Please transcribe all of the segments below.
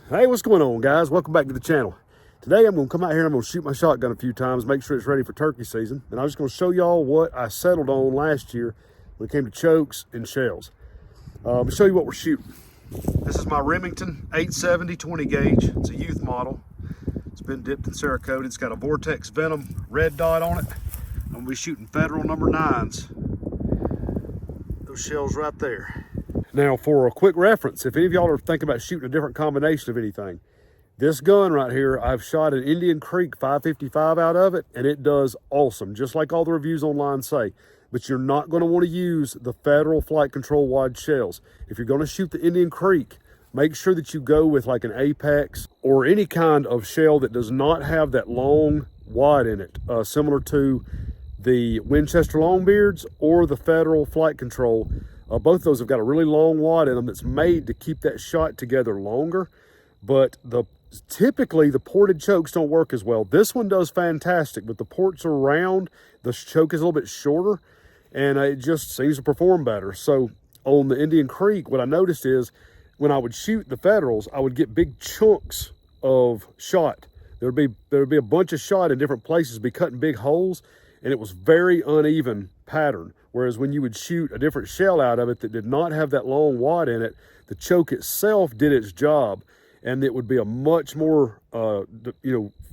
Hey, what's going on, guys? Welcome back to the channel. Today I'm going to come out here and I'm going to shoot my shotgun a few times, make sure it's ready for turkey season. And I'm just going to show y'all what I settled on last year when it came to chokes and shells. I'll show you what we're shooting. This is my Remington 870 20 gauge. It's a youth model. It's been dipped in Cerakote. It's got a Vortex Venom red dot on it. I'm going to be shooting Federal number 9s. Those shells right there. Now, for a quick reference, if any of y'all are thinking about shooting a different combination of anything, this gun right here, I've shot an Indian Creek 555 out of it, and it does awesome, just like all the reviews online say. But you're not going to want to use the Federal Flight Control wide shells. If you're going to shoot the Indian Creek, make sure that you go with like an Apex or any kind of shell that does not have that long wad in it, similar to the Winchester Longbeards or the Federal Flight Control. Both those have got a really long wad in them that's made to keep that shot together longer, but typically the ported chokes don't work as well. This one does fantastic, but the ports are round, the choke is a little bit shorter, and it just seems to perform better. So on the Indian Creek, what I noticed is when I would shoot the Federals, I would get big chunks of shot. There would be a bunch of shot in different places, be cutting big holes, and it was very uneven pattern. Whereas when you would shoot a different shell out of it that did not have that long wad in it, the choke itself did its job, and it would be a much more,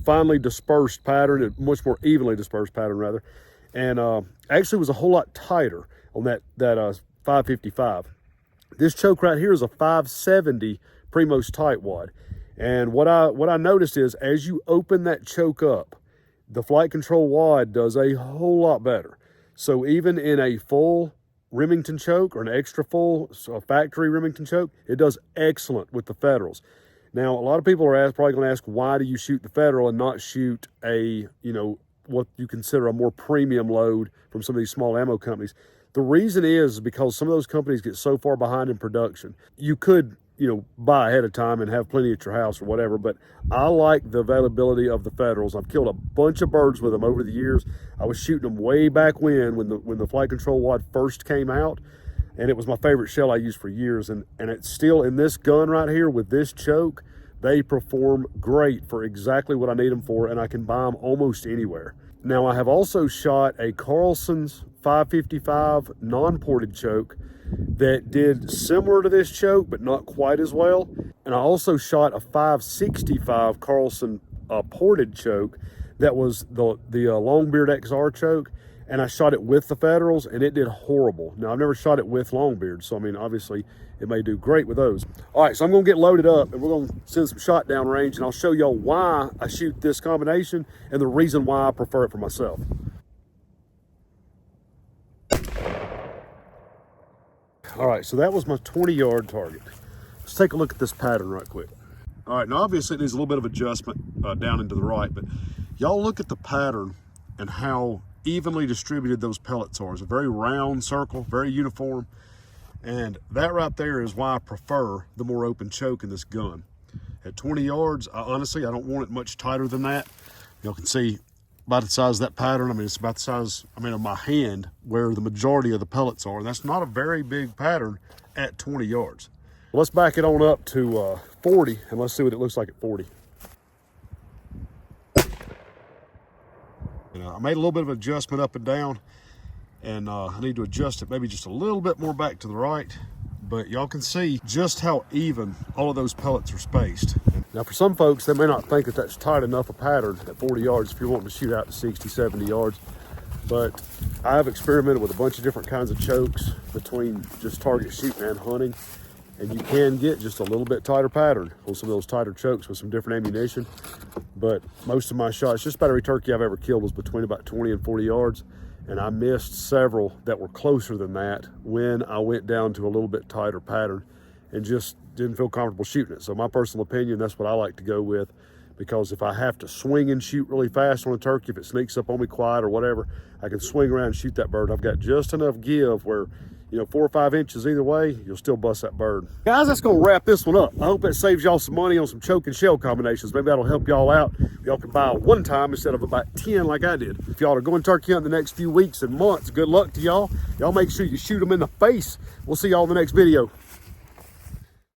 finely dispersed pattern, a much more evenly dispersed pattern rather, and actually was a whole lot tighter on that 555. This choke right here is a 570 Primos tight wad, and what I noticed is as you open that choke up, the Flight Control wad does a whole lot better. So even in a full Remington choke or an extra full factory Remington choke, it does excellent with the Federals. Now, a lot of people are probably going to ask, why do you shoot the Federal and not shoot a, what you consider a more premium load from some of these small ammo companies? The reason is because some of those companies get so far behind in production. You could, buy ahead of time and have plenty at your house or whatever, but I like the availability of the Federals. I've killed a bunch of birds with them over the years. I was shooting them way back when the Flight Control wad first came out, and it was my favorite shell I used for years, and it's still in this gun right here with this choke. They perform great for exactly what I need them for, and I can buy them almost anywhere. Now, I have also shot a Carlson's 555 non-ported choke that did similar to this choke, but not quite as well. And I also shot a 565 Carlson ported choke that was the Longbeard XR choke, and I shot it with the Federals, and it did horrible. Now, I've never shot it with Longbeard, so I mean, obviously, it may do great with those. All right, so I'm gonna get loaded up, and we're gonna send some shot down range, and I'll show y'all why I shoot this combination and the reason why I prefer it for myself. All right, so that was my 20-yard target. Let's take a look at this pattern right quick. All right, now obviously it needs a little bit of adjustment down into the right, but y'all look at the pattern and how evenly distributed those pellets are. It's a very round circle, very uniform, and that right there is why I prefer the more open choke in this gun. At 20 yards, honestly, I don't want it much tighter than that. Y'all can see about the size of that pattern. I mean, it's about the size, of my hand where the majority of the pellets are. And that's not a very big pattern at 20 yards. Well, let's back it on up to 40 and let's see what it looks like at 40. I made a little bit of adjustment up and down, and I need to adjust it maybe just a little bit more back to the right. But y'all can see just how even all of those pellets are spaced. Now, for some folks, they may not think that that's tight enough a pattern at 40 yards if you're wanting to shoot out to 60, 70 yards. But I have experimented with a bunch of different kinds of chokes between just target shooting and hunting, and you can get just a little bit tighter pattern on some of those tighter chokes with some different ammunition. But most of my shots, just about every turkey I've ever killed, was between about 20 and 40 yards. And I missed several that were closer than that when I went down to a little bit tighter pattern and just didn't feel comfortable shooting it. So my personal opinion, that's what I like to go with, because if I have to swing and shoot really fast on a turkey, if it sneaks up on me quiet or whatever, I can swing around and shoot that bird. I've got just enough give where, 4 or 5 inches either way, you'll still bust that bird. Guys, that's gonna wrap this one up. I hope it saves y'all some money on some choke and shell combinations. Maybe that'll help y'all out. Y'all can buy one time instead of about 10 like I did. If y'all are going turkey hunting the next few weeks and months, good luck to y'all. Y'all make sure you shoot them in the face. We'll see y'all in the next video.